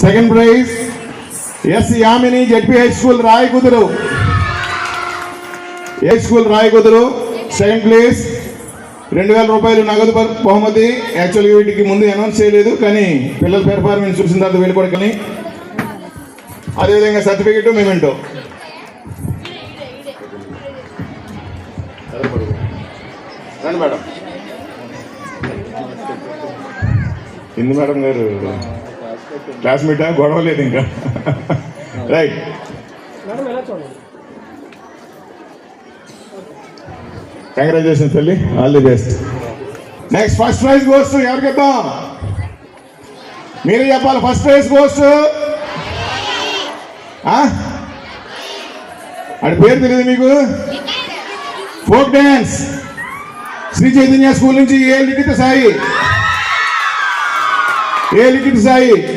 Second prize S Yamini ZPH school Rayakuduru. Rayakuduru second place. 2000 రూపాయలు నగదు బహుమతి. యాక్చువల్గా వీటికి ముందు అనౌన్స్ చేయలేదు, కానీ పిల్లల పెర్ఫార్మెన్స్ చూసిన తర్వాత వెళ్ళిపోయి, కానీ అదేవిధంగా సర్టిఫికెట్ మేమెంటో. రండి మేడం. హిందూ మేడం గారు క్లాస్మేటా? గొడవ లేదు ఇంకా. రైట్. కంగ్రాచులేషన్ తల్లి, all the best. Next first prize goes to ఎవరికి ఇద్దాం? మీరే చెప్పాలి. ఫస్ట్ ప్రైజ్ గోస్ టు అది పేరు తెలియదు మీకు? Folk dance Shri Chaitanya school నుంచి ఏ లిఖిత సాయి.